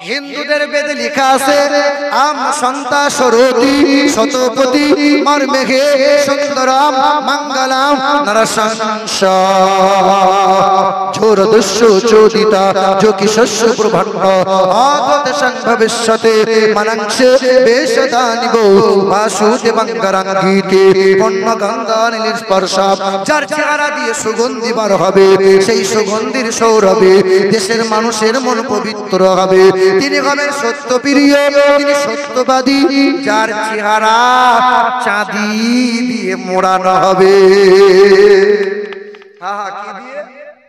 হিন্দুদের বেদে লেখা আছে আম সন্তা সরতি শতপতি মর্মেঘে সুন্দরম মঙ্গলম নরসংস ঝোরদস্য চোদিতা যোগী শস্য প্রভণ্ড আদদেশং ভবিষ্যতে মনংসে বেশদানিব বাসুদেবং গরঙ্গীতে পণ্য গঙ্গা নীল স্পর্শাপ যার চেহারা দিয়ে সুগন্ধি বার হবে সেই সুগন্ধির সৌরভে দেশের মানুষের মন পবিত্র হবে তিনি হবেন সত্যপ্রিয় তিনি সত্যবাদী যার চেহারা চাঁদি দিয়ে মোড়ানো হবে কি দিয়ে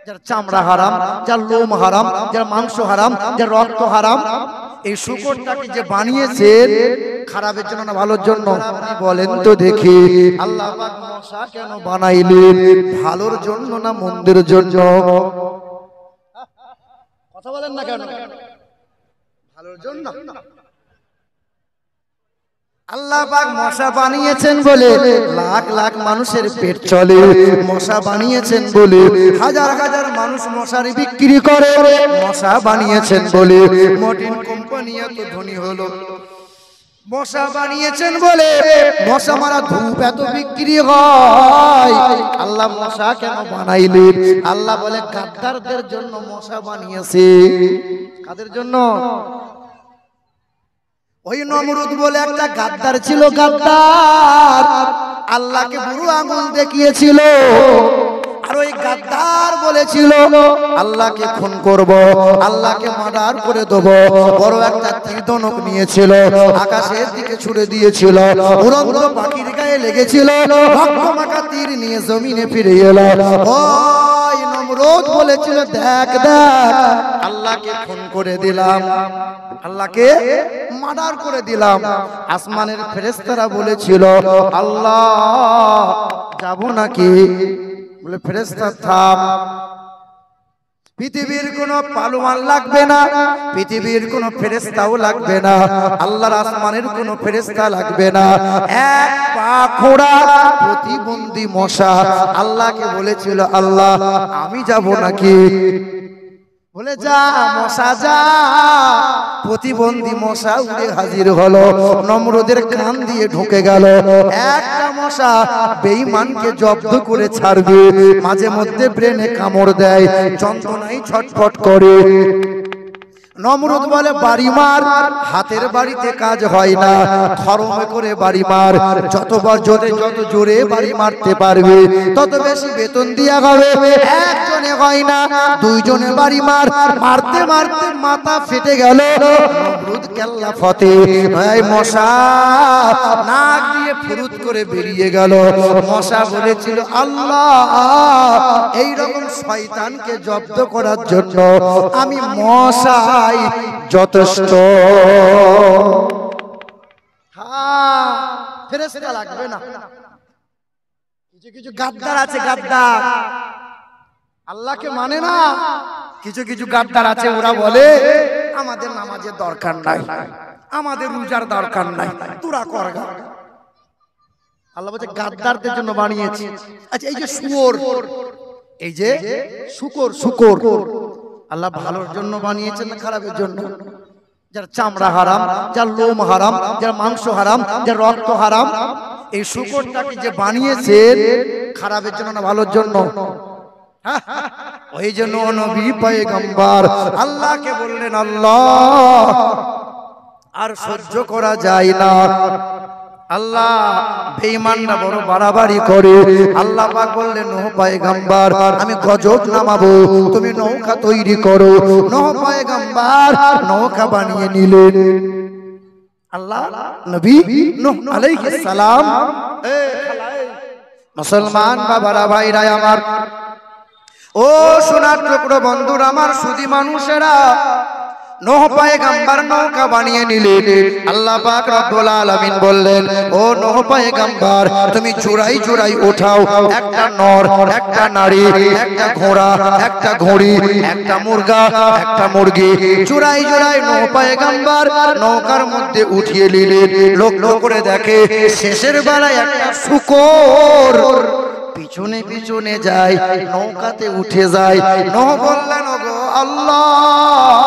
যার চামড়া হারাম যার লোম হারাম যার মাংস হারাম যার রক্ত হারাম এই শুকরটাকে যে বানিয়েছেন খারাপের জন্য না ভালোর জন্য বলেন তো দেখি আল্লাহ পাক মশা কেন বানাইলেন ভালোর জন্য না মন্দের জন্য কথা বলেন না কেন ভালোর জন্য আল্লাহ পাক মশা বানিয়েছেন বলে লাখ লাখ মানুষের পেট চলে মশা বানিয়েছেন বলে হাজার হাজার মানুষ মশারি বিক্রি করে মশা বানিয়েছেন বলে মর্টিন কোম্পানি এত ধনী হলো মশা বানিয়েছেন বলে মশা মারা ধূপ এত বিক্রি হয় আল্লাহ মশা কেন বানাইলেন আল্লাহ বলে গাদ্দারদের জন্য মশা বানিয়েছে কাদের জন্য ওই নমরুদ বলে একটা গাদ্দার ছিল গাদ্দার আল্লাহকে বুড়ো আঙুল দেখিয়েছিল আর ওই গাদ্দার বলেছিল আল্লাহকে খুন করব আল্লাহকে মার্ডার করে দেব বড় একটা তীরধনুক নিয়েছিল আকাশের দিকে ছুড়ে দিয়েছিল উড়ন্ত পাখির গায়ে লেগেছিল রক্তমাখা তীর নিয়ে জমিনে ফিরে এলো ওই নমরুদ বলেছিল দেখ দেখ আল্লাহকে খুন করে দিলাম আল্লাহকে মার্ডার করে দিলাম আসমানের ফেরেশতারা বলেছিল আল্লাহ যাব নাকি বলে ফেরেশতা থাম পৃথিবীর কোনো পালোয়ান লাগবে না পৃথিবীর কোনো ফেরেশতাও লাগবে না আল্লাহর আসমানের কোনো ফেরেশতা লাগবে না এক পা খোঁড়া প্রতিবন্ধী মশা আল্লাহকে বলেছিল আল্লাহ আমি যাব নাকি বলে যা মশা যা প্রতিবন্ধী মশা উড়ে হাজির হলো নমরুদের কান দিয়ে ঢুকে গেল একটা মশা বেঈমানকে জব্দ করে ছাড়বে মাঝে মধ্যে ব্রেনে কামড় দেয় যন্ত্রণায় ছটফট করে নমরুদ বলে বাড়ি মার হাতের বাড়িতে কাজ হয় না খরমে করে বাড়ি মার যতবার যত জোরে বাড়ি মারতে পারবে তত বেশি বেতন দেয়া হবে একজনে হয় না দুইজনে বাড়ি মার মারতে মারতে মাথা ফেটে গেল নমরুদ কেল্লা ফতে এই মশা নাক দিয়ে ফুরুত করে বেরিয়ে গেল মশা বলেছিল আল্লাহ এই রকম শয়তানকে জব্দ করার জন্য আমি মশা যথেষ্ট ফেরেশতা লাগবে না কিছু কিছু গাদ্দার আছে গাদ্দার আল্লাহকে মানে না কিছু কিছু গাদ্দার আছে ওরা বলে আমাদের নামাজের দরকার নাই আমাদের রোজার দরকার নাই তোরা কর আল্লাহ বলছে গাদ্দারদের জন্য বানিয়েছি আচ্ছা এই যে শুয়োর এই যে শুকর শুকর আল্লাহ ভালোর জন্য বানিয়েছেন না খারাপের জন্য যার চামড়া হারাম যার লোম হারাম যার মাংস হারাম যার রক্ত হারাম এই শুকরটাকে যে বানিয়েছেন খারাপের জন্য না ভালোর জন্য ওই জন্য নবী পয়গম্বর আল্লাহকে বললেন আল্লাহ আর সহ্য করা যায় না আল্লাহ বেঈমানরা বড় বাড়াবাড়ি করে আল্লাহ পাক বললেন নূহ পয়গম্বর আমি গজব নামাবো তুমি নৌকা তৈরি করো নূহ পয়গম্বর নৌকা বানিয়ে নিলেন আল্লাহ নবী নূহ আলাইহিস সালাম মুসলমান বাবারা ভাইরা আমার ও সোনার টুকরো বন্ধুরা আমার সুধী মানুষেরা নূহ পয়গম্বর নৌকা বানিয়ে নিলেন আল্লাহ পাক রব্বুল আলামিন বললেন ও নূহ পয়গম্বর তুমি জোড়াই জোড়াই ওঠাও একটা নর একটা নারী একটা ঘোড়া একটা ঘোড়ি একটা মুরগা একটা মুরগি জোড়াই জোড়াই নূহ পয়গম্বর নৌকার মধ্যে উঠিয়ে নিলেন লক্ষ্য করে দেখে শেষের বেলায় একটা শূকর পিছনে পিছনে যায় নৌকাতে উঠে যায় নূহ বললেন ওগো আল্লাহ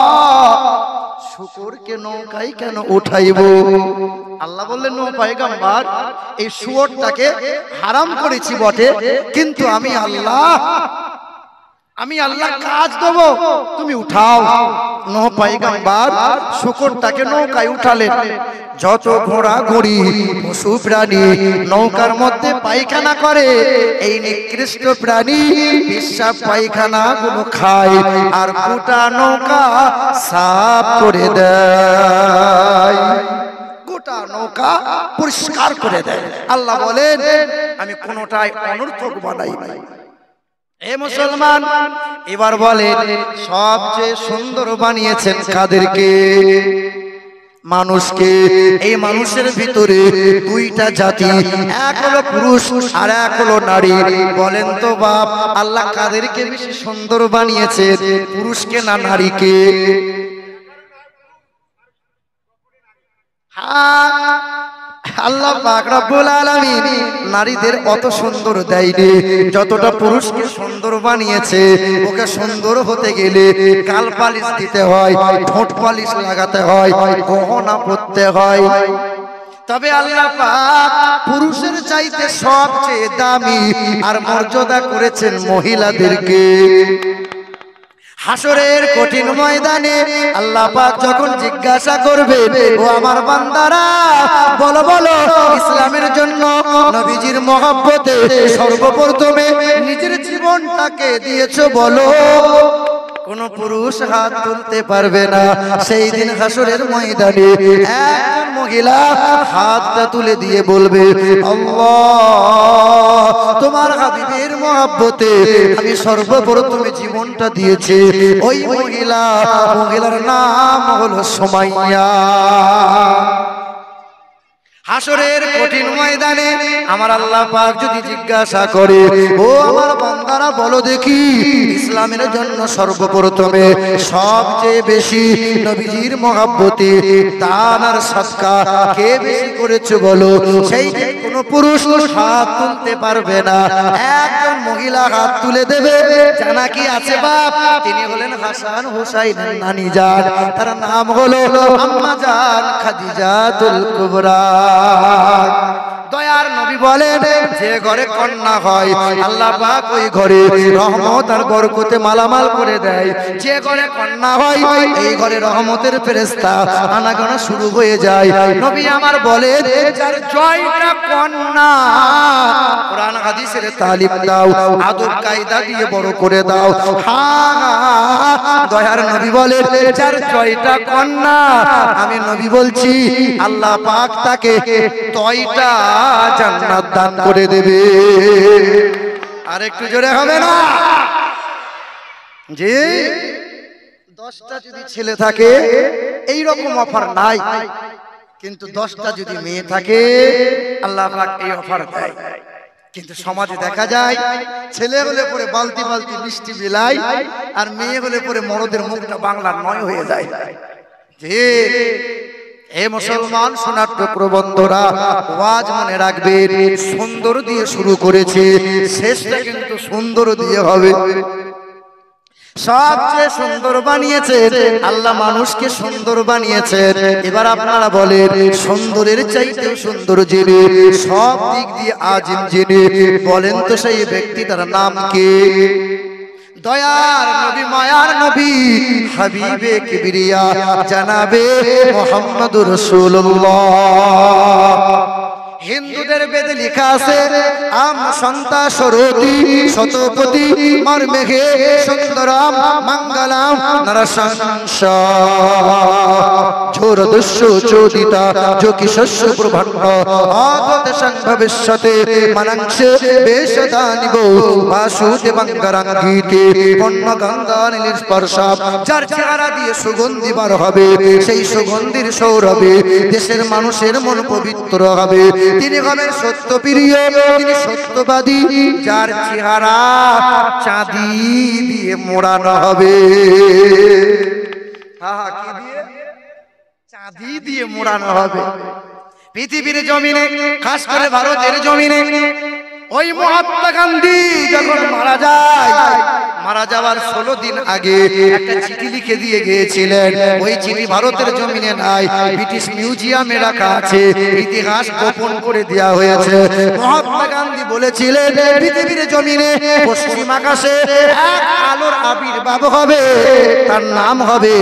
শুকরকে নৌকায় কেন উঠাইব? আল্লাহ বললেন, নো পয়গম্বর, এই শুয়োরটাকে হারাম করেছি বটে, কিন্তু আমি আল্লাহ কাজ দেব, তুমি উঠাও। নো পয়গম্বর শুকরটাকে নৌকায় উঠালেন। যত ঘোড়া ঘুড়ি পশু প্রাণী নৌকার মধ্যে পায়খানা করে, এই নিকৃষ্ট প্রাণী পেশাব পায়খানা গুলো খায় আর গোটা নৌকা সাফ করে দেয়, গোটা নৌকা পরিষ্কার করে দেয়। আল্লাহ বলেন, আমি কোনটাই অনর্থক বানাই নাই। এ মুসলমান, এবার বলেন সবচেয়ে সুন্দর বানিয়েছেন কাদেরকে? মানুষকে। এই মানুষের ভিতরে দুইটা জাতি, এক হলো পুরুষ আর এক হলো নারী। বলেন তো বাপ, আল্লাহ কাদেরকে বেশি সুন্দর বানিয়েছে, পুরুষকে না নারীকে? আল্লাহ পাক রব্বুল আলামিন নারীদের অত সুন্দর দেয়নি যতটা পুরুষকে সুন্দর বানিয়েছে। ওকে সুন্দর হতে গেলে গাল পালিশ দিতে হয়, ঠোঁট পালিশ লাগাতে হয়, গহনা পরতে হয়। তবে আল্লাহ পাক পুরুষের চাইতে সবচেয়ে দামি আর মর্যাদা করেছেন মহিলাদেরকে। হাসরের কঠিন ময়দানে আল্লাহ পাক যখন জিজ্ঞাসা করবে, ও আমার বান্দারা বলো বলো, ইসলামের জন্য নবীজির মহব্বতে সর্বপ্রথমে নিজের জীবনটাকে দিয়েছো বলো? কোন পুরুষ হাত তুলতে পারবে না। সেই দিন হাসরের ময়দানে একজন মহিলা হাতটা তুলে দিয়ে বলবে, আল্লাহ, তোমার হাবিবের মহব্বতে আমি সর্বপ্রথমে জীবনটা দিয়েছি। ওই মহিলার নাম হলো সুমাইয়া। হাসরের কঠিন ময়দানে আমার আল্লাহ পাক যদি জিজ্ঞাসা করে, ও আমার বান্দারা বলো দেখি, ইসলামের জন্য সর্বপ্রথমে সবচেয়ে বেশি নবীজির মহব্বতে দান আর সাদকা কে বেশি করেছে বলো? সেই কোন পুরুষ হাত তুলতে পারবে না, একজন মহিলা হাত তুলে দেবে। জানা কি আছে বাপ? তিনি হলেন হাসান হুসাইনের নানি জান, তার নাম হলো আম্মা জান খাদিজাতুল কুবরা। দয়ার নবী বলেন, যে ঘরে কন্যা হয় আল্লাহ পাক ওই ঘরে রহমত আর বরকতে মালামাল করে দেয়। যে ঘরে কন্যা হয় এই ঘরে রহমতের ফেরেশতা আনাগোনা শুরু হয়ে যায়। নবী আমার বলেন, যার জয়টা কন্যা, কোরআন হাদিসের তালিম দাও, আদব কায়দা দিয়ে বড় করে দাও। দয়ার নবী বলেন, যার জয়টা কন্যা, আমি নবী বলছি আল্লাহ পাক তাকে 6টা জান্নাত দান করে দেবে। আর একটু জোরে হবে না? জি, 10টা যদি ছেলে থাকে এই রকম অফার নাই, কিন্তু 10টা যদি মেয়ে থাকে আল্লাহ পাক এই অফার দেয়। কিন্তু সমাজে দেখা যায় ছেলে হলে পরে বালতি বালতি মিষ্টি বিলায়, আর মেয়ে হলে পরে মরদের মুখটা বাংলার নয় হয়ে যায়। জি, এ মুসলমান সোনার টুকরো বন্ধুরা, ওয়াজ মনে রাখবেন, সুন্দর দিয়ে শুরু করেছে, শেষটা কিন্তু সুন্দর দিয়ে হবে। সবচেয়ে সুন্দর বানিয়েছেন আল্লাহ, মানুষকে সুন্দর বানিয়েছেন। এবার আপনারা বলেন, সুন্দরের চাইতেও সুন্দর যিনি, সব দিক দিয়ে আজিম যিনি, বলেন তো সেই ব্যক্তিটার নাম কি? দয়ার নবী, মায়ার নবী, হাবিবে কিবরিয়া জানাবে মুহাম্মদুর রাসূলুল্লাহ। হিন্দুদের বেদে লেখা আছে, আম সন্তা সরতি শতপতি মর্মেঘে সুন্দরম মঙ্গলম নরসংস ঝোরদস্য চোদিতা যোগী শস্য প্রভাণ্ড আগত সংভবিষ্যতে মনংসে বেশদানিব বাসুদেবঙ্গরাঙ্গীতে পণ্য গঙ্গা নীল স্পর্শা। যার চেহারা দিয়ে সুগন্ধি বার হবে, সেই সুগন্ধির সৌরভে দেশের মানুষের মন পবিত্র হবে। তিনি হবেন সত্যপ্রিয়, তিনি সত্যবাদী, যার চেহারা চাঁদি দিয়ে মোড়ানো হবে। কি দিয়ে? চাঁদি দিয়ে মোড়ানো হবে। পৃথিবীর জমিনে, খাস করে ভারতের জমিনে, ওই মহাত্মা গান্ধী যখন মারা যায়, মারা যাওয়ার 16 দিন আগে একটা চিঠি লিখে দিয়ে গিয়েছিলেন। ওই চিঠি ভারতের জমিনে নাই, ব্রিটিশ মিউজিয়ামে রাখা আছে, ইতিহাস গোপন করে দেওয়া হয়েছে। মহাত্মা গান্ধী বলেছিলেন পৃথিবীর জমিনে পশ্চিম আকাশে এক আলোর আবির্ভাব হবে, তার নাম হবে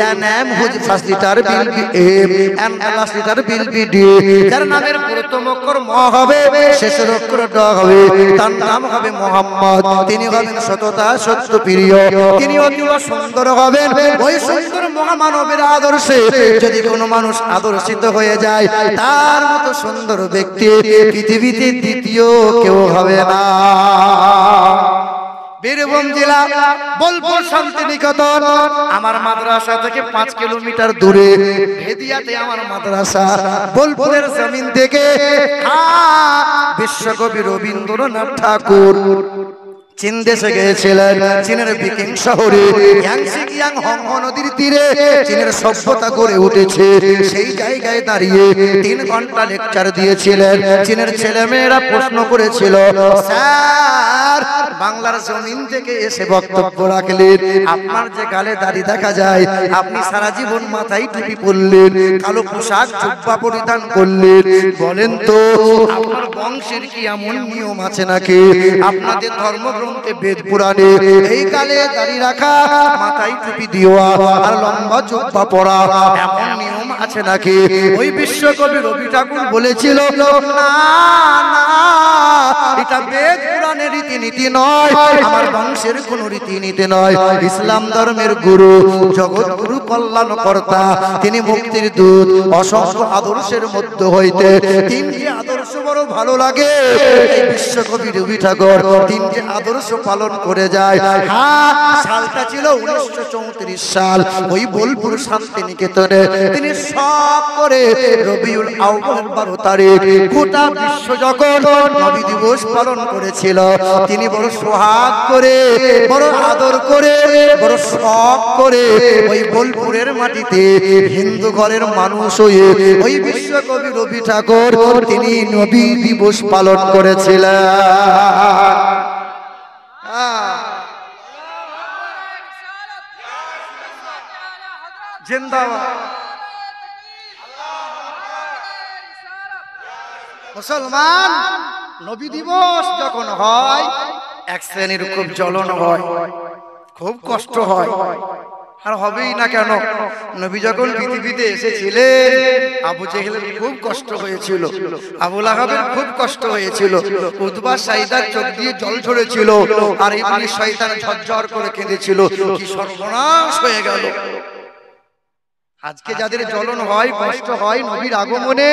the name whose first letter will be M and the last letter will be D. যার নামের প্রথম অক্ষর ম হবে, শেষের অক্ষর ড হবে, তার নাম হবে মোহাম্মদ। তিনি হবেন সততা সত্যপ্রিয়, তিনি অতীব সুন্দর হবেন। ওই সুন্দর মহামানবের আদর্শে যদি কোনো মানুষ আদর্শিত হয়ে যায়, তার মতো সুন্দর ব্যক্তি পৃথিবীতে দ্বিতীয় কেউ হবে না। বীরভূম জেলা বোলপুর শান্তিনিকেতন, আমার মাদ্রাসা থেকে 5 কিলোমিটার দূরে ভেদিয়াতে আমার মাদ্রাসা। বোলপুরের জমিন থেকে বিশ্বকবি রবীন্দ্রনাথ ঠাকুর চীন দেশে গিয়েছিলেন। চীনের বিকিং শহরে ইয়াংশিকিয়াং হংহ নদীর তীরে চীনের সভ্যতা গড়ে উঠেছে। সেই জায়গায় দাঁড়িয়ে 3 ঘন্টা লেকচার দিয়েছিলেন। চীনের ছেলেমেয়েরা প্রশ্ন করেছিল, স্যার বাংলার জমিন থেকে এসে বক্তব্য রাখলেন, আপনার যে গালে দাড়ি দেখা যায়, আপনি সারা জীবন মাথায় টুপি পরলেন, কালো পোশাক জুব্বা পরিধান করলেন, বলেন তো আপনার বংশের কি এমন নিয়ম আছে নাকি আপনাদের ধর্ম বেদ পুরাণে এই কালে দাড়ি রাখা, মাথায় টুপি দেওয়া আর লম্বা জুব্বা পরা এমন নিয়ম আছে নাকি? ওই বিশ্বকবি রবি ঠাকুর বলেছিল, না না, এটা বেদ পুরাণের রীতিনীতি নয়, আমার বংশের কোন রীতিনীতি নয়। ইসলাম ধর্মের গুরু, জগৎ গুরু, কল্যাণকর্তা, তিনি মুক্তির দূত। অসংখ্য আদর্শের মধ্যে হইতে 3টি আদর্শ বড় ভালো লাগে। এই বিশ্বকবি রবি ঠাকুর 3টি আদর্শ পালন করে যায়। সালটা ছিল 1934 সাল। ওই বোলপুর শান্তিনিকেতনে তিনি সব করে রবিউল আউয়াল 12 তারিখ গোটা বিশ্ব যখন নবী দিবস পালন করেছিল, তিনি বড় সোহাগ করে, বড় আদর করে, বড় শখ করে ওই বোলপুরের মাটিতে হিন্দু ঘরের মানুষ হয়ে ওই বিশ্বকবি রবি ঠাকুর তিনি নবী দিবস পালন করেছিলেন। জিন্দাবাদ। মুসলমান নবী দিবস যখন হয়, এক শ্রেণীর খুব জ্বলন হয়, খুব কষ্ট হয়। আর হবেই না কেন? নবী যখন পৃথিবীতে এসেছিলেন, আবু জেহেলের খুব কষ্ট হয়েছিল, আবু লাহাবের খুব কষ্ট হয়েছিল, উতবা সাইদার চোখ দিয়ে জল ঝরেছিল, আর ইবলিস শয়তান ঝরঝর করে কেঁদেছিল, কি সর্বনাশ হয়ে গেল। আজকে যাদের জ্বলন হয়, কষ্ট হয় নবীর আগমনে,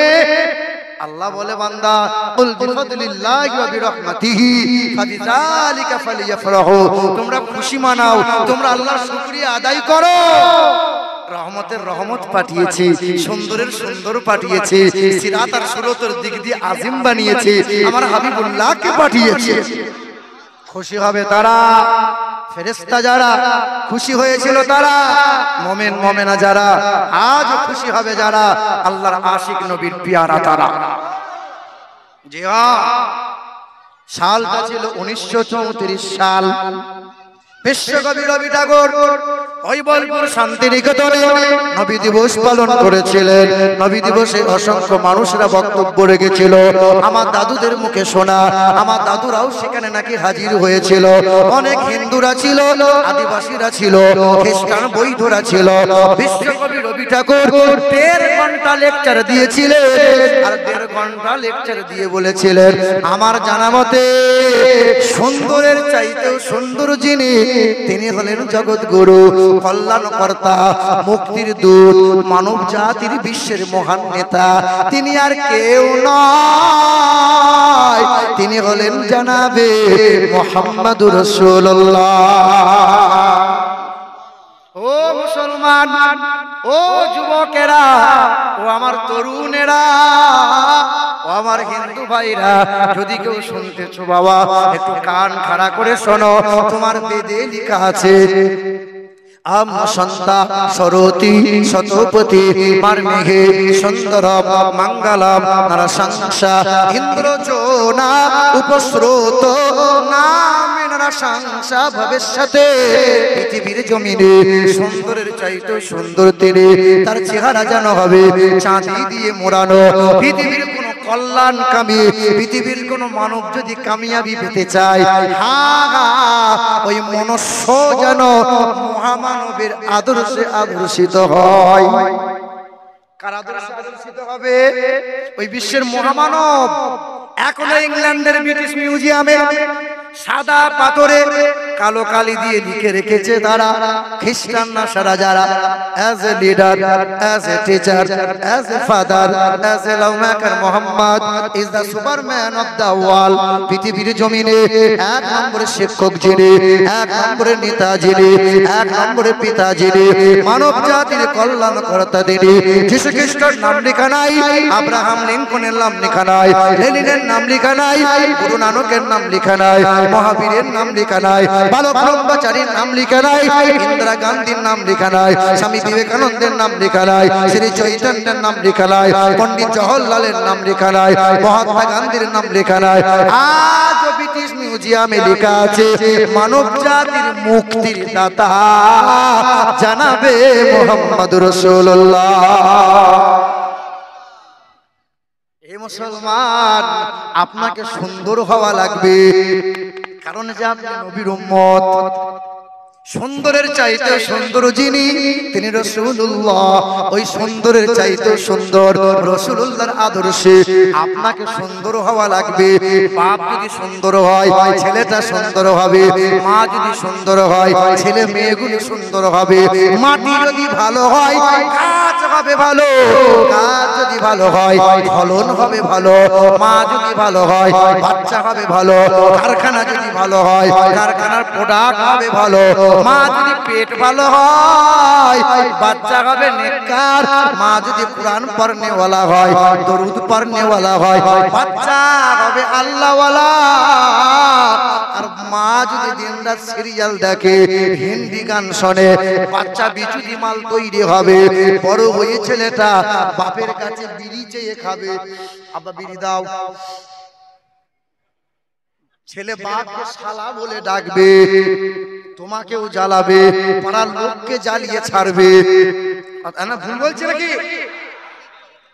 আল্লাহ বলে, বান্দা কুল বিফাদলিল্লাহি ওয়া বিরহমাতিহি ফাবিযালিকা ফালিয়াফরাহু, তোমরা খুশি মানাও, তোমরা আল্লাহর শুকরিয়া আদায় করো। রহমতের রহমত পাঠিয়েছি, সুন্দরের সুন্দর পাঠিয়েছি, সিরাত আর সুরতের দিক দিয়ে আজিম বানিয়েছি, আমার হাবিবুল্লাহকে পাঠিয়েছি। খুশি হবে তারা, ফেরেশতা যারা খুশি হয়েছিল তারা, মুমিন মুমিনা যারা আজ খুশি হবে, যারা আল্লাহর আশিক নবীর পিয়ারা তারা। জি হ্যাঁ, সালটা ছিল 1934 সাল। বিশ্বকবি রবি ঠাকুর ওই বোলপুর শান্তিনিকেতনে নবী দিবস পালন করেছিলেন। নবী দিবসে অসংখ্য মানুষরা বক্তব্য রেখেছিল, আমার দাদুদের মুখে শোনা, আমার দাদুরাও সেখানে নাকি হাজির হয়েছিল। অনেক হিন্দুরা ছিল, আদিবাসীরা ছিল, খ্রিস্টান বৌদ্ধরা ছিল। বিশ্বকবি রবি ঠাকুর 1.5 ঘন্টা লেকচার দিয়েছিলেন, আর 1.5 ঘন্টা লেকচার দিয়ে বলেছিলেন, আমার জানা মতে সুন্দরের চাইতেও সুন্দর যিনি, তিনি হলেন জগৎ গুরু, কল্যাণকর্তা, মুক্তির দূত, মানব জাতির বিশ্বের মহান নেতা। তিনি আর কেউ নয়, তিনি হলেন জনাবে মুহাম্মদুর রাসূলুল্লাহ। ও মুসলমান, ও যুবকেরা, ও আমার তরুণেরা, ও আমার হিন্দু ভাইরা, যদি কেউ শুনতেছো বাবা, একটু কান খাড়া করে শোনো। তোমার বেদে লেখা আছে, আম সন্তা সরতি শতপতি মার্মেঘে সুন্দরম মঙ্গলম নরসংসা ইন্দ্রজোনা উপস্রোত নামে নরসংসা ভবিষ্যতে। পৃথিবীর জমিনে সুন্দরের চাইতে সুন্দর তিনি, তার চেহারা যেন হবে চাঁদি দিয়ে মোড়ানো। পৃথিবীর কোন কল্যাণকামী, পৃথিবীর কোন মানব যদি কামিয়াবি পেতে চায়, ওই মনুষ্য যেন মহামানবের আদর্শে আদর্শিত হয়। কার আদর্শে আদর্শিত হবে? ওই বিশ্বের মহামানব। এখনো ইংল্যান্ডের ব্রিটিশ মিউজিয়ামে সাদা পাথরে কালো কালি দিয়ে লিখে রেখেছে তারা, খ্রিস্টান না সারা যারা, as a leader, as a teacher, as a father, as a love maker, Mohammad is the Superman of the world. পৃথিবীর জমিনে এক নম্বরের শিক্ষক যিনি, এক নম্বরের নেতা যিনি, এক নম্বরের পিতা যিনি, মানব জাতির কল্যাণ কর্তা তিনি, যীশু খ্রিস্টের নাম লেখা নাই, আব্রাহাম লিঙ্কনের নাম লেখা নাই, লেনিনের নাম লেখা নাই, গুরু নানকের নাম লেখা নাই, মহাবীরের নাম লেখা নাই, বালক ব্রহ্মচারীর নাম লেখা নাই, ইন্দিরা গান্ধীর নাম লেখা নাই, স্বামী বিবেকানন্দের নাম লেখা নাই, শ্রী চৈতন্যের নাম লেখা নাই, পণ্ডিত জওহরলালের নাম লেখা নাই, মহাত্মা গান্ধীর নাম লেখা নাই। আজ ব্রিটিশ মিউজিয়ামে লেখা আছে মানব জাতির মুক্তির দাতা জানাবে মুহাম্মদুর রাসূলুল্লাহ। এই মুসলমান, আপনাকে সুন্দর হওয়া লাগবে, কারণ যে আপনি নবীর উম্মত। সুন্দরের চাইতে সুন্দর যিনি, তিনি রাসূলুল্লাহ। ওই সুন্দরের চাইতে সুন্দর রাসূলুল্লাহর আদর্শে আপনাকে সুন্দর হওয়া লাগবে। বাপ যদি সুন্দর হয়, ছেলেটা সুন্দর হবে, মা যদি সুন্দর হয়, ছেলে মেয়েগুলো সুন্দর হবে, মাটি যদি ভালো হয় গাছ হবে ভালো, গাছ যদি ভালো হয় ফলন হবে ভালো, মা যদি ভালো হয় বাচ্চা হবে ভালো, কারখানা যদি ভালো হয় কারখানার প্রোডাক্ট হবে ভালো, মা যদি পেট ভালো হয় বাচ্চা হবে নেককার, মা যদি কুরআন পড়নেওয়ালা হয়, দরুদ পড়নেওয়ালা হয়, বাচ্চা হবে আল্লাহওয়ালা। আর মা যদি দিনরাত সিরিয়াল দেখে, হিন্দি গান শোনে, বাচ্চা বিচুদি মাল তৈরি হবে। বড় হয়ে ছেলেটা বাপের কাছে বিড়ি চেয়ে খাবে, আব্বা বিড়ি দাও। ছেলে বাপকে শালা বলে ডাকবে, তোমাকেও জ্বালাবে, পাড়ার লোককে জ্বালিয়ে ছাড়বে। না ভুল বলছি নাকি?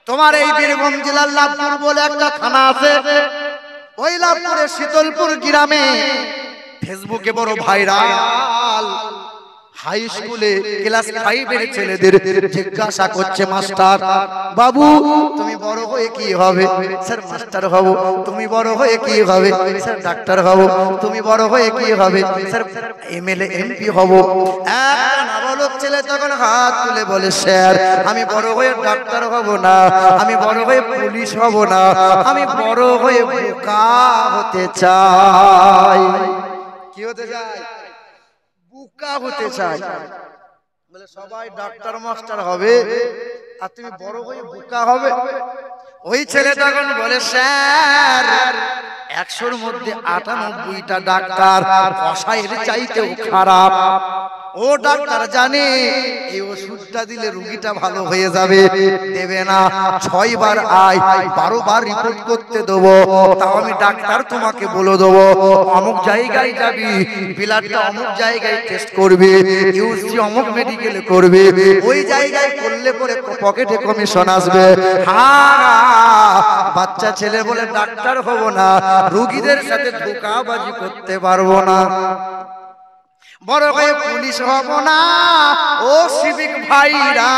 তোমার এই বীরভূম জেলার লাভপুর বলে একটা থানা আছে, ওই লাভপুরের শীতলপুর গ্রামে ফেসবুকে বড় ভাইরাল। হাই স্কুলে ক্লাস 5 এর ছেলেদের জিজ্ঞাসা করছে মাস্টার, বাবু তুমি বড় হয়ে কি হবে? স্যার মাস্টার হব। তুমি বড় হয়ে কি হবে? স্যার ডাক্তার হব। তুমি বড় হয়ে কি হবে? স্যার এমএলএ এমপি হব। একটা নাবালক ছেলে তখন হাত তুলে বলে, স্যার আমি বড় হয়ে ডাক্তার হব না, আমি বড় হয়ে পুলিশ হব না, আমি বড় হয়ে বোকা হতে চাই। কি হতে চাই? বোকা হতে চাই। বলে সবাই ডাক্তার মাস্টার হবে আর তুমি বড় হয়ে বোকা হবে? ওই ছেলেটা তখন বলে, স্যার 100-র মধ্যে 98টা ডাক্তার কসাইয়ের চাইতেও খারাপ। ও ডাক্তার জানে এই ওষুধটা দিলে রোগীটা ভালো হয়ে যাবে, দেবে না। 6 বার আয়, 12 বার রিপোর্ট করতে দেবো, তাও আমি ডাক্তার তোমাকে বলে দেবো অমুক জায়গায় যাবি, ব্লাডটা অমুক জায়গায় টেস্ট করবে, ইউসি অমুক মেডিকেলে করবে, ওই জায়গায় করলে পরে পকেটে কমিশন আসবে। বাচ্চা ছেলে বলে ডাক্তার হব না, রোগীদের সাথে ধোঁকাবাজি করতে পারবো না, বড় হয়ে পুলিশ হব না। ও সিভিক ভাইরা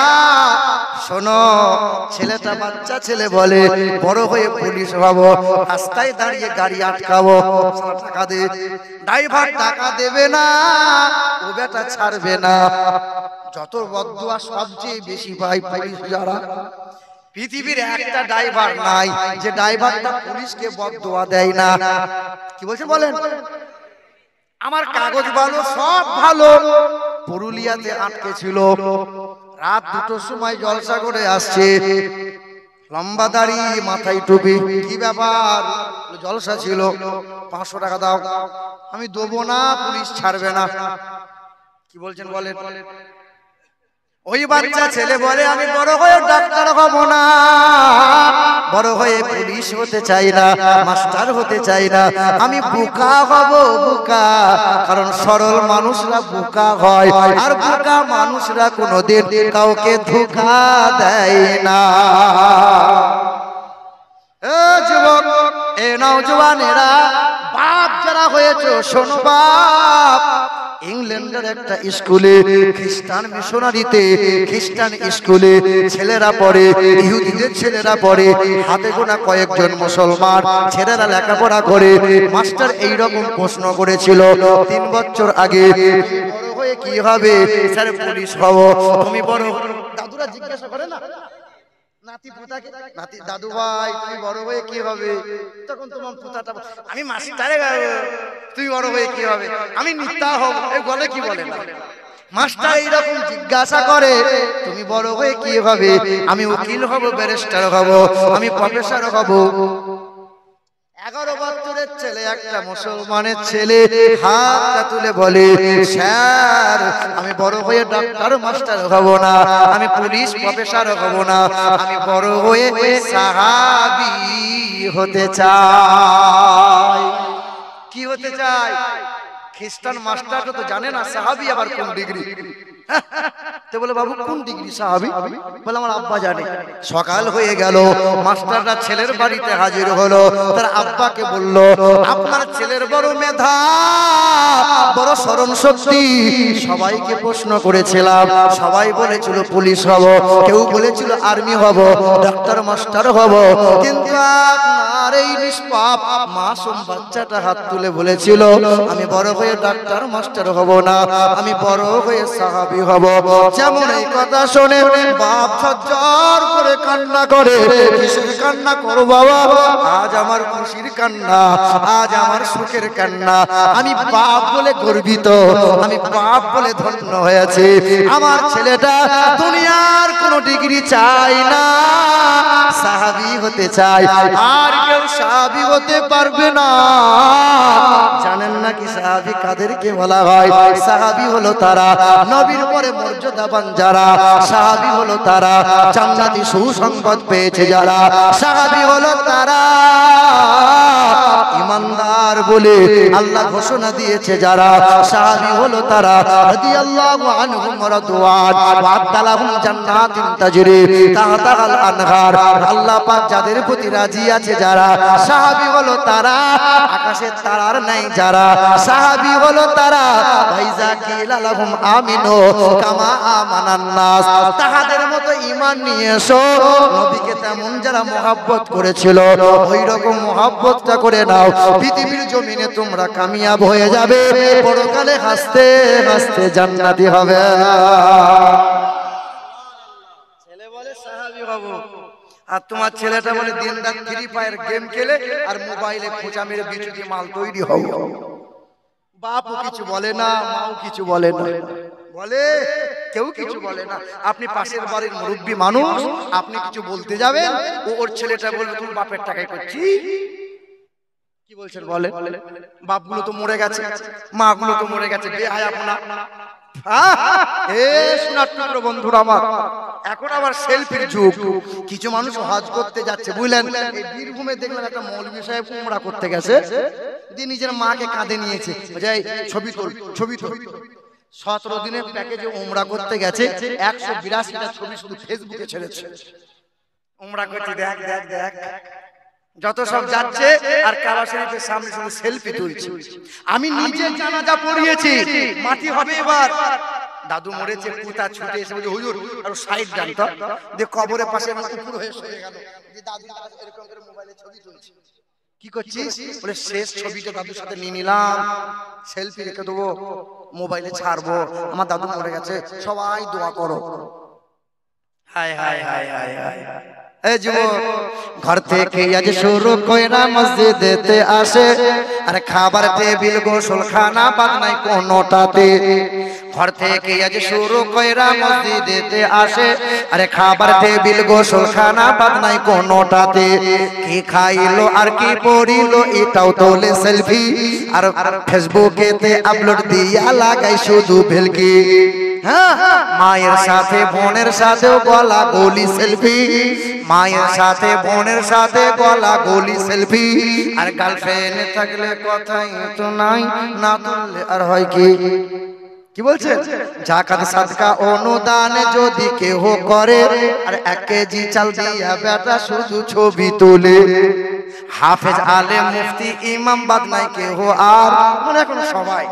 শোনো, ছেলেটা বাচ্চা ছেলে বলে বড় হয়ে পুলিশ হব, রাস্তায় দাঁড়িয়ে গাড়ি আটকাবো, টাকা দে। ড্রাইভার টাকা দেবে না, ও বেটা ছাড়বে না। যত বদদুয়া সবচেয়ে বেশি পাই পুলিশ যারা। পৃথিবীর একটা ড্রাইভার নাই যে ড্রাইভারটা পুলিশকে বদদুয়া দেয় না। কি বলছেন বলেন? আমার কাগজ ভালো, সব ভালো। পুরুলিয়াতে আটকে ছিল, রাত 2টোর সময় জলসা করে আসছে, লম্বা দাড়ি, মাথায় টুপি। কি ব্যাপার? জলসা ছিল, 500 টাকা দাও। আমি দেবো না, পুলিশ ছাড়বে না। কি বলছেন বলেন? ওই বাচ্চা ছেলে বলে আমি বড় হয়ে ডাক্তার হব না, বড় হয়ে পুলিশ হতে চাই না, মাস্টার হতে চাই না, আমি বোকা হব, বোকা। কারণ সরল মানুষরা বোকা হয়, আর বোকা মানুষরা কোনোদিন কাউকে ধোঁকা দেয় না। যুবক, এ নওজওয়ানেরা, বাপ যারা হয়েছে শোনো বাপ, ইংল্যান্ডের একটা স্কুলে খ্রিস্টান মিশনারিতে, খ্রিস্টান স্কুলে ছেলেরা পড়ে, ইহুদিদের ছেলেরা পড়ে, হাতে গোনা কয়েকজন মুসলমান ছেলেরা লেখাপড়া করে। মাস্টার এইরকম প্রশ্ন করেছিল 3 বছর আগে, বড় হয়ে কি হবে? স্যার পুলিশ হব। তুমি বড়, দাদুরা জিজ্ঞাসা করে না নাতি পুতাকে, নাতি দাদু ভাই তুমি বড় হয়ে কি হবে? তখন তোমার পুতাটা আমি মাস্টারে যাব। তুমি বড় হয়ে কি হবে? আমি নেতা হব। এই বলে কি বলে না? মাস্টার এইরকম জিজ্ঞাসা করে তুমি বড় হয়ে কি হবে? আমি উকিল হব, ব্যারিস্টার হব, আমি প্রফেসর হব। 11 বছরের ছেলে, একটা মুসলমানের ছেলে হাতটা তুলে বলে স্যার আমি বড় হয়ে ডাক্তার মাস্টার হব না, আমি পুলিশ প্রফেসর হব না, আমি বড় হয়ে সাহাবী হতে চাই। কি হতে চাই? খ্রিস্টান মাস্টার তো জানে না সাহাবী আবার কোন ডিগ্রি। তো বলে বাবু কোন ডিগ্রি সাহাবী? বলে আমার আব্বা জানে। সকাল হয়ে গেল, মাস্টাররা ছেলের বাড়িতে হাজির হলো। তার আব্বাকে বলল আপনার ছেলের বড় মেধা, বড় স্মরণ শক্তি। সবাইকে প্রশ্ন করেছিলাম, সবাই বলেছিল পুলিশ হব, কেউ বলেছিল আর্মি হব, ডাক্তার মাস্টার হব, কিন্তু আপনার এই নিষ্পাপ মাসুম বাচ্চাটা হাত তুলে বলেছিল আমি বড় হয়ে ডাক্তার মাস্টার হব না, আমি বড় হয়ে সাহাবী হব। যেমন এই কথা শুনে বাপ ঝরঝর করে কান্না করে। কিসের কান্না করো বাবা? আজ আমার খুশির কান্না, আজ আমার সুখের কান্না। আমি বাপ বলে গর্বিত, আমি বাপ বলে ধন্য হয়েছে। আমার ছেলেটা দুনিয়ার কোনো ডিগ্রি চাই না, সাহাবী হতে চাই। আর কেউ সাহাবী হতে পারবে না। জানেন নাকি সাহাবী কাদেরকে বলা হয়? সাহাবী হলো তারা নবীর পরে মর্যাদাবান যারা, সাহাবী হলো তারা জান্নাতি সুসংবাদ পেয়েছে যারা, সাহাবী হলো তারা ইমানদার বলে আল্লাহ ঘোষণা দিয়েছে যারা, সাহাবী হলো তারা রাদিয়াল্লাহু আনহুম ওয়া রাদওয়ান ওয়া আদালাহুম জান্নাতিন তাজরি তাহতাল আনহার। আল্লাহ পাক যাদের প্রতি রাজি আছে যারা, সাহাবী হলো তারা আকাশের তারার নাই যারা, সাহাবী হলো তারা ভাইজা কিলা লাহুম আমিনু কামা আমানান নাস, তাহাদের মতো ঈমান নিয়ে এসো। নবীকে তেমন যারা মহব্বত করেছিল ওই রকম মহব্বতটা করে নাও। পৃথিবীর জমিনে তোমরা কামিয়াব হয়ে যাবে, পরকালে হাসতে হাসতে জান্নাতি হবে। ছেলে বলে সাহাবী হব, আর তোমার ছেলেটা বলে দিনরাত ফ্রি ফায়ার গেম খেলে আর মোবাইলে খোঁচা মেরে বিচুতি মাল তৈরি হব। বাপও কিছু বলে না, মাও কিছু বলে না, বলে কেউ কিছু বলে না। আপনি পাশের বাড়ির মুরব্বী মানুষ, আপনি কিছু বলতে যাবেন, ওর ছেলেটা বলবে তুমি বাপের টাকায় করছি। কি বলছেন বলে? বাপগুলো তো মরে গেছে, মাগুলো তো মরে গেছে, বেহায়া আপনা। বন্ধুরা আমার, এখন আবার সেলফির যুগ। কিছু মানুষ হজ করতে যাচ্ছে বুঝলেন, এই বীরভূমে দেখলেন একটা মৌলভী সাহেব উমরা করতে গেছে, দিয়ে নিজের মাকে কাঁধে নিয়েছে, ছবি তোল ছবি তোল। 17 দিনের প্যাকেজে উমরা করতে গেছে, 182টা ছবি শুধু ফেসবুকে ছেড়েছে। উমরা করতে দেখ দেখ দেখ, যত সব যাচ্ছে আর কাবা শরীফের সামনে শুধু সেলফি তুলছে। আমি নিজে জানাজা পড়িয়েছি, মাটি হবে এবার। দাদু মরেছে, পুতা ছুটে এসে বলছে হুজুর আর সাইড জানতো, যে কবরের পাশে আমার কুকুর হয়ে শুয়ে গেল, যে দাদু এরকম করে মোবাইলে ছবি তুলছে। কি করছিস? বলে শেষ ছবিটা দাদুর সাথে নিয়ে নিলাম, সেলফি রেখে দেবো, মোবাইলে ছাড়বো, আমার দাদু মরে গেছে, সবাই দোয়া করো। হায় হায় হায় হায় হায়। এই যুবক, ঘর থেকে আজ শুরু কইরা মসজিদেতে আসে, আর খাবার টেবিল গোসল খানা বাদ নাই কোনোটাতে। ঘর থেকে আজ শুরু কইরা মসজিদেতে আসে, আরে খাবার টেবিল গোসলখানা বাদ নাই কোনোটাতে, কি খাইলো আর কি পড়িলো এটাও তোলে সেলফি, আর ফেসবুকেতে আপলোড দিয়া লাগাই শুধু ভেলকি। হ্যাঁ, মায়ের সাথে বোনের সাথেও গলা গলি সেলফি, মায়ের সাথে বোনের সাথে গলা গলি সেলফি, আর গার্লফ্রেন্ড থাকলে কথাই তো নাই, না তুললে আর হয় কি? কি বলছে? জাকাত সাদকা অনুদান যদি কেহ করে, আর 1 কেজি চাল দিয়া বেটা শুধু ছবি তোলে। হাফেজ আলেম মুফতি ইমাম বাদ নাই কেহ আর, মানে এখন সবাই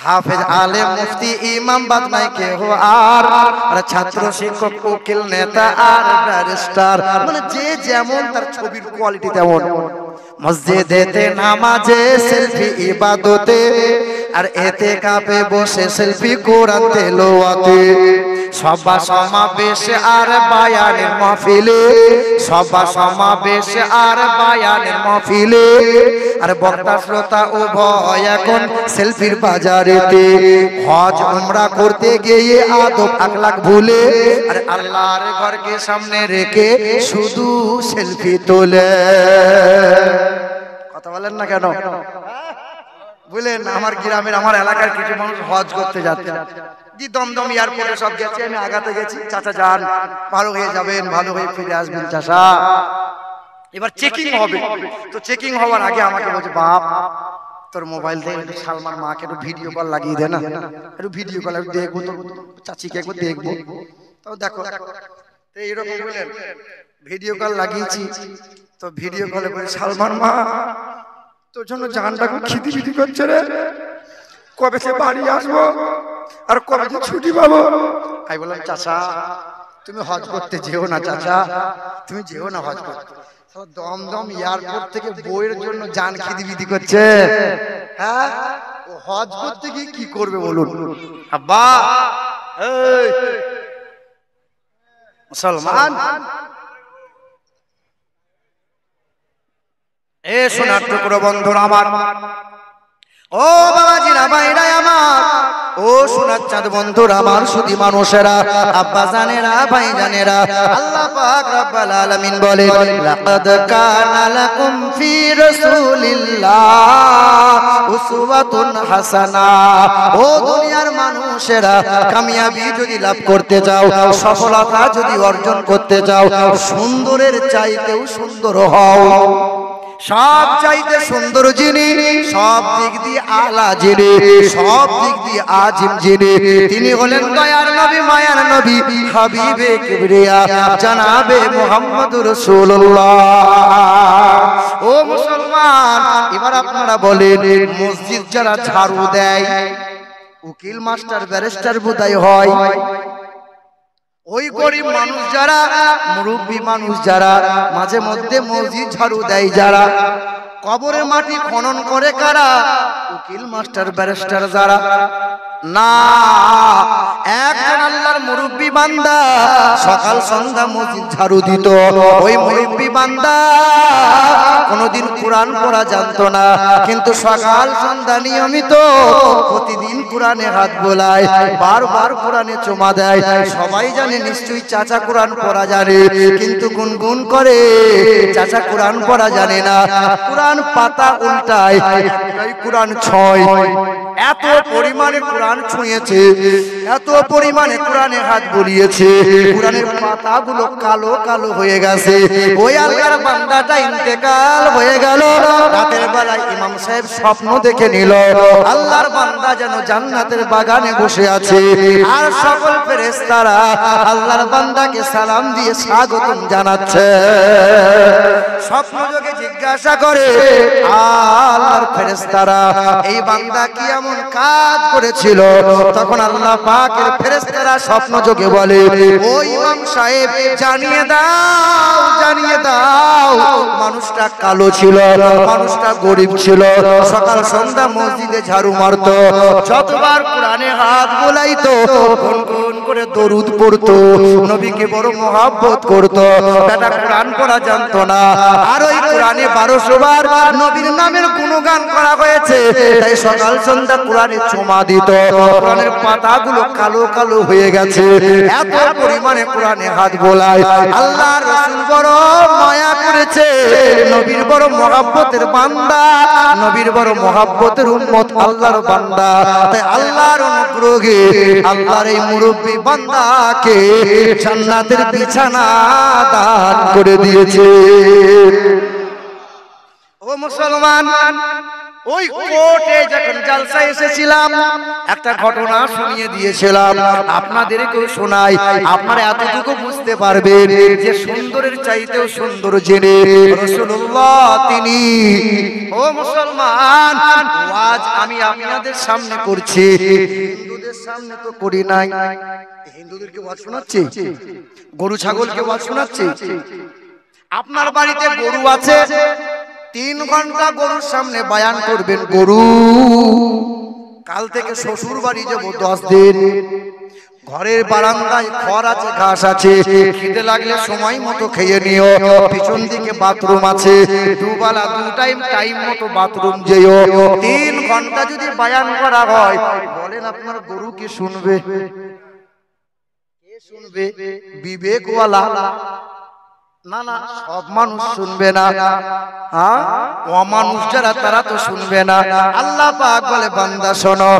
হাফেজ আলেম মুফতি ইমাম বাদ নাই কেহ আর, আর ছাত্র শিক্ষক উকিল নেতা আর ব্যারিস্টার, মানে যে যেমন তার ছবির কোয়ালিটি তেমন। মসজিদেতে নামাজে সেলফি ইবাদতে, আর এতেকাফে বসে সেলফি কোরআন তেলাওয়াতে, সভা সমাবেশ আর বায়ানের মাহফিলে, সভা সমাবেশ আর বায়ানের মাহফিলে, আর বক্তা শ্রোতা উভয় এখন সেলফির বাজারেতে। হজ উমরা করতে গিয়ে আদব আখলাক ভুলে, আর আল্লাহর ঘরকে সামনে রেখে শুধু সেলফি তোলে। কথা বলেন না কেন? বুঝলেন, আমার গ্রামের আমার এলাকার কিছু মানুষ হজ করতে যাচ্ছে, জি দমদম এয়ারপোর্টে সব গেছে, আমি আগাতে গেছি, চাচা যান, ভালো হয়ে যাবেন, ভালো হয়ে ফিরে আসবেন চাচা। এবার চেকিং হবে, তো চেকিং হওয়ার আগে আমাকে বলছে, বাপ তোর মোবাইল থেকে একটু সালমান মাকে একটু ভিডিও কল লাগিয়ে দে না, একটু ভিডিও কল একটু দেখবো, তো চাচিকে একটু দেখবো, তো দেখো তো এইরকম বললেন। ভিডিও কল লাগিয়েছি, তো ভিডিও কলে বলে, সালমান মা তোর জন্য জানটা খুব খিদিবিদি করছে রে, কবে সে বাড়ি আসবো আর কবে যে ছুটি পাবো। আমি বললাম, চাচা তুমি হজ করতে যেও না, চাচা তুমি যেও না হজ করতে। দমদম এয়ারপোর্ট থেকে বইয়ের জন্য জান খিদিবিদি করছে, হ্যাঁ ও হজ করতে গিয়ে কি করবে বলুন? আব্বা এই মুসলমান, এ সোনার টুকরো বন্ধুরা আমার, ও বাবাজিরা ভাইরা আমার, ও সোনার চাঁদ বন্ধুরা আমার, সুধী মানুষেরা, আব্বা জানেরা, ভাই জানেরা, আল্লাহ পাক রব্বুল আলামিন বলেন, লাকাদ কানা লাকুম ফি রাসূলিল্লাহ উসওয়াতুন হাসানা। ও দুনিয়ার মানুষেরা, কামিয়াবি যদি লাভ করতে চাও, সফলতা যদি অর্জন করতে চাও, সুন্দরের চাইতেও সুন্দর হও। সব চাইতে সুন্দর যিনি, সব দিক দিয়ে আলা যিনি, সব দিক দিয়ে আজিম যিনি, তিনি হলেন দয়ার নবী, মায়ার নবী, হাবিবে কিবরিয়া জানাবে মুহাম্মদুর রাসূলুল্লাহ। ও মুসলমান, এবার আপনারা বলেন, মসজিদ যারা ঝাড়ু দেয়, উকিল মাস্টার ব্যারিস্টার বোধহয় হয়, ওই গরিব মানুষ যারা, মুরব্বী মানুষ যারা, মাঝে মধ্যে মসজিদ ঝাড়ু দেয় যারা, কবরের মাটি খনন করে কারা? উকিল মাস্টার ব্যারিস্টার যারা। না, একজন আল্লাহর মুরব্বী বান্দা সকাল সন্ধ্যা মসজিদ ঝাড়ু দিত, ওই মুরব্বী বান্দা কোনদিন কোরআন পড়া জানতো না, কিন্তু সকাল সন্ধ্যা নিয়মিত প্রতিদিন কোরআনে হাত বোলায়, বারবার কোরআনে চুমা দেয়। সবাই জানে নিশ্চয়ই চাচা কোরআন পড়া জানে, কিন্তু গুনগুন করে চাচা কোরআন পড়া জানে না, কোরআন পাতা উল্টায়, কোরআন ছয়। এত পরিমাণে কোরআন ছুঁয়েছে, এত পরিমাণে কোরআনে হাত বুলিয়েছে, কোরআনের পাতাগুলো কালো কালো হয়ে গেছে। ওই আল্লাহর বান্দাটা ইন্তেকাল হয়ে গেল, রাতের বেলায় ইমাম সাহেব স্বপ্ন দেখে নিল, আল্লাহর বান্দা যেন জান্নাতের বাগানে বসে আছে, আর সকল ফেরেশতারা আল্লাহর বান্দাকে সালাম দিয়ে স্বাগতম জানাচ্ছে। স্বপ্নযোগে জিজ্ঞাসা করে আল্লাহর ফেরেশতারা, এই বান্দা কি এমন কাজ করেছিল? তখন আল্লাহ পাকের ফেরেশতারা স্বপ্নযোগে বলে, ও ইমাম সাহেব জানিয়ে দাও, জানিয়ে দাও, মানুষটা কালো ছিল, মানুষটা গরিব ছিল, সকাল সন্ধ্যা মসজিদে ঝাড়ু মারতো, যতবার কোরআনে হাত বোলাইতো, গুনগুন করে দরুদ পড়তো, নবীকে বড় মহব্বত করতো। বেটা কোরআন পড়া জানতো না, আর ওই কোরআনে 1200 বার নবীর নামের গুণগান করা হয়েছে, তাই সকাল সন্ধ্যা কোরআনে চুমা দিত। কোরআনের পাতাগুলো কালো কালো হয়ে গেছে, এত পরিমাণে কোরআনে হাত বোলায়। আল্লাহর রাসূল বড় মায়া করেছে, নবীর বড় মহব্বতের বান্দা, নবীর বড় মহব্বতের উম্মত, আল্লাহর বান্দা। তাই আল্লাহর অনুগ্রহে আল্লাহর এই মুরব্বী বান্দাকে জান্নাতের বিছানা দান করে দিয়েছে। ও মুসলমান, ওই কোর্টে যখন জালসা এসেছিলাম, একটা ঘটনা শুনিয়ে দিয়েছিলাম, আপনাদেরকেও শোনাই। আপনারা এতটুকু বুঝতে পারবেন যে সুন্দরের চাইতেও সুন্দর জেনে রাসূলুল্লাহ তিনি। ও মুসলমান, ওয়াজ আমি আপনাদের সামনে করছি, হিন্দুদের সামনে তো করি নাই। হিন্দুদেরকে ওয়াজ শোনাচ্ছি, গরু ছাগলকে ওয়াজ শোনাচ্ছি। আপনার বাড়িতে গরু আছে, 3 ঘন্টা গরুর সামনে বয়ান করবেন। গরু, কাল থেকে শ্বশুর বাড়ি যাব 10 দিন, ঘরের বারান্দায় খড় আছে, ঘাস আছে, খিদে লাগলে সময় মতো খেয়ে নিও, পিছন দিকে বাথরুম আছে, দুবেলা 2 টাইম মতো বাথরুম যেও। 3 ঘন্টা যদি বয়ান করা হয়, বলেন আপনার গরু কি শুনবে? কে শুনবে? বিবেকওয়ালা? না না, সব মানুষ শুনবে না। হ্যাঁ, অমানুষ যারা তারা তো শুনবে না। আল্লাহ পাক বলে, বান্দা শোনো,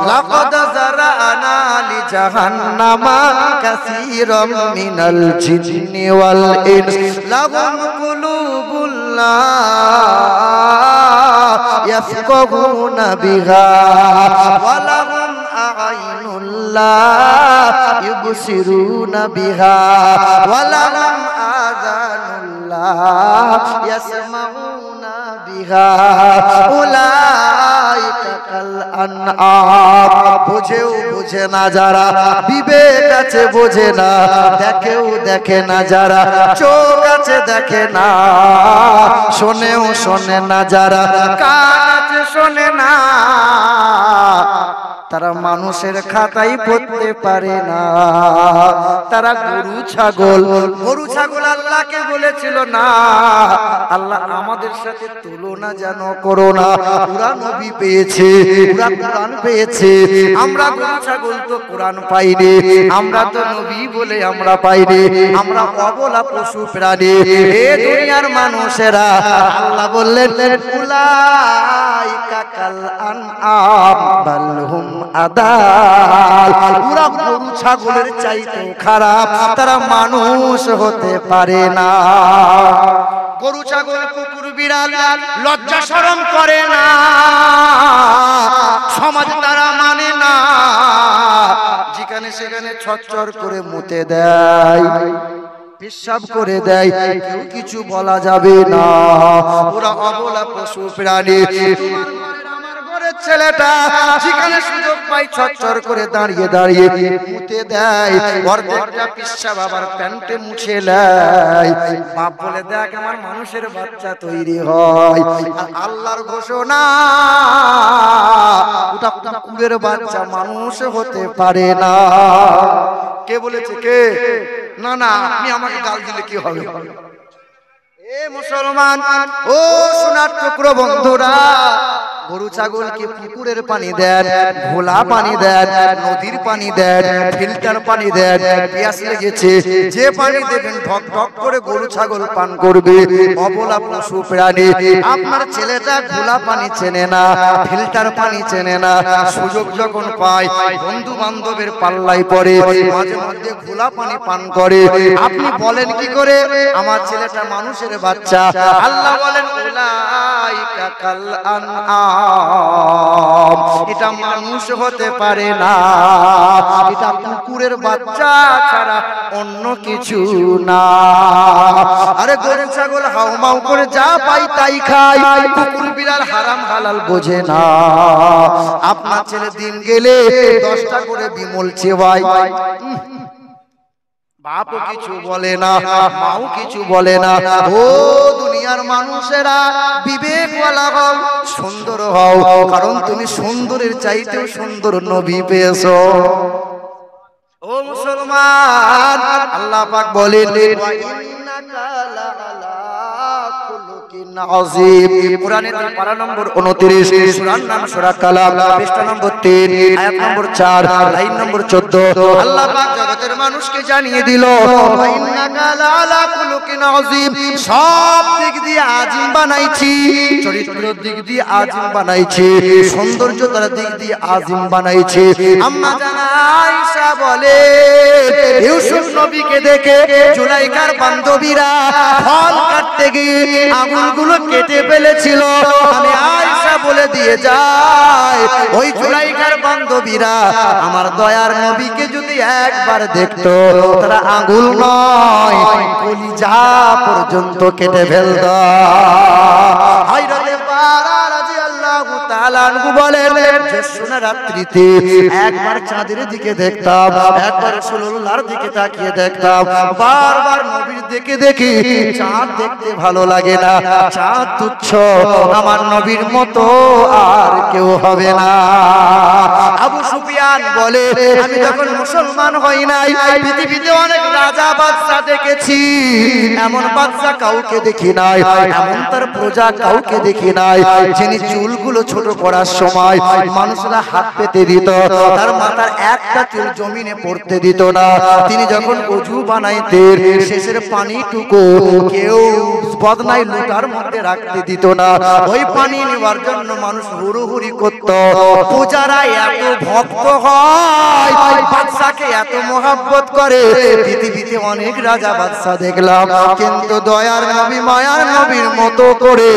লাকাদ জারানা লি জাহান্নামা কাসীরাম মিনাল জিন্নি ওয়াল ইনস লাহুম কুলুবুল লা ইয়াফকাহুনা বিহা ওয়া লাহুম আ'আইনুল লা ইউবসিরুনা বিহা ওয়া লাহুম ইয়াসমাউনা বিহা উলাইকা কাল আনআম। বুঝেও বুঝে না যারা, বিবেক আছে বোঝে না, দেখেও দেখে না যারা, চোখ আছে দেখে না, শোনেও শোনে না যারা, কান আছে শোনে না, তারা মানুষের খাতায় পড়তে পারে না। তারা গরু ছাগল। গরু ছাগল আল্লাহকে বলেছিল, না আল্লাহ আমাদের সাথে তুলনা যেন করো না, ওরা নবী পেয়েছে, ওরা কোরআন পেয়েছে, আমরা গরু ছাগল তো কোরআন পাইনি, আমরা তো নবী বলে আমরা পাইনি, আমরা অবলা পশু প্রাণী। এ দুনিয়ার মানুষেরা, আল্লাহ বললেন, উলাইকা কাল আনআম বাল হুম আদাল। ওরা গরু ছাগলের চাইতে খারাপ, তারা মানুষ হতে পারে না। গরু ছাগল কুকুর বিড়াল লজ্জা শরম করে না, সমাজ তারা মানে না, যেখানে সেখানে ছচ্ছর করে মুতে দেয়, পেশাব করে দেয়, কেউ কিছু বলা যাবে না। ওরা অবলা পশু প্রাণী। ছেলেটা যেখানে সুযোগ পাই ছচ্ছর করে দাঁড়িয়ে দাঁড়িয়ে মুতে দেয়, অর্ধেকটা পেশাব আবার প্যান্টে মুছে নেয়। বাপ বলে, দেখ আমার মানুষের বাচ্চা তৈরি হয়। আর আল্লাহর ঘোষণা, ওটা কুকুরের বাচ্চা, মানুষ হতে পারে না। কে বলেছে? কে? না না, আপনি আমাকে গাল দিলে কি হবে? এ মুসলমান, ও সোনার টুকরো বন্ধুরা, গরু ছাগলকে পুকুরের পানি দেন, ঘোলা পানি দেন, নদীর পানি দেন, ফিল্টার পানি দেন, পিয়াস লেগেছে, যে পানি দেবেন ঢক ঢক করে গরু ছাগল পান করবে। অবলা পশু প্রাণী। আপনার ছেলেটা ঘোলা পানি চেনে না, ফিল্টার পানি চেনে না, সুযোগ যখন পায় বন্ধু বান্ধবের পাল্লায় পড়ে, মাঝে মধ্যে ঘোলা পানি পান করে। আপনি বলেন কি করে আমার ছেলেটা মানুষের বাচ্চা? আল্লাহ বলেন, উলাইকা কাল আনআম, এটা মানুষ হতে পারে না, এটা কুকুরের বাচ্চা ছাড়া অন্য কিছু না। আরে গরু ছাগল হাউমাউ করে যা পাই তাই খায়, কুকুর বিড়াল হারাম হালাল বোঝে না। আপনার ছেলে দিন গেলে 10টা করে বিমল চেবায়, বাপও কিছু বলে না, মাও কিছু বলে না। ও দুনিয়ার মানুষেরা, বিবেকওয়ালা হও, সুন্দর হও, কারণ তুমি সুন্দরের চাইতেও সুন্দর নবী পেয়েছো। ও ও মুসলমান, আল্লাহ পাক বলেন ওয়া ইন্নাকা লাআলা খুলুকিন আযীম। কোরআনের পারা নম্বর 29, সূরার নাম সূরা কালাম, পৃষ্ঠা নম্বর 3, আয়াত নম্বর 4, লাইন নম্বর 14। আল্লাহ পাক জগতের মানুষকে জানিয়ে দিল ওয়া ইন্নাকা লাআলা খুলুকিন আযীম। সব দিক দিয়ে আযীম বানাইছি, চরিত্রের দিক দিয়ে আযীম বানাইছি, সৌন্দর্যতার দিক দিয়ে আযীম বানাইছি। আম্মা জানা আয়েশা বলে ইউসুফ নবীকে দেখে জুলাইখার বান্ধবীরা ফল কাটতে গিয়ে আঙুলগুলো কেটে ফেলেছিল। আমি আয়েশা বলে দিয়ে যাই ওই জুলাইখার বান্ধবীরা আমার দয়ার নবীকে যদি একবার দেখতো তারা আঙুল নয় কলিজা পর্যন্ত কেটে ফেলত। হযরতে বারা রাদিয়াল্লাহু তাআলা আনহু বলেন জ্যোৎস্না রাত্রিতে একবার চাঁদের দিকে দেখতাম, একবার রাসূলুল্লাহর দিকে তাকিয়ে দেখতাম। বারবার নবীর দিকে দেখি চাঁদ দেখতে ভালো লাগে না, চাঁদ তুচ্ছ, আমার নবীর মতো আর কেউ হবে না। আবু সুফিয়ান বলে আমি যখন মুসলমান হই নাই পৃথিবীতে অনেক রাজা বাদশা দেখেছি, এমন বাদশা কাউকে দেখি নাই, এমন তার প্রজা কাউকে দেখি নাই যিনি চুলগুলো ছোট করার সময় মানুষরা হাত পেতে দিত, তার মাথার একটা চুল জমিনে পড়তে দিত না। তিনি যখন ওযু বানাইতেন শেষের পানিটুকু কেউ বদনায় লুটার মধ্যে রাখতে দিত না। ওই পানি নেওয়ার জন্য মানুষ হুড়োহুড়ি করত। পূজারা এত ভক্ত হয়, বাদশাকে এত মহব্বত করে। পৃথিবীতে অনেক রাজা বাদশা দেখলাম, কিন্তু দয়ার নবী মায়ার নবীর মতো করে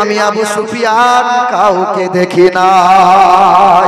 আমি আবু সুফিয়ান কাউকে দেখি নাই।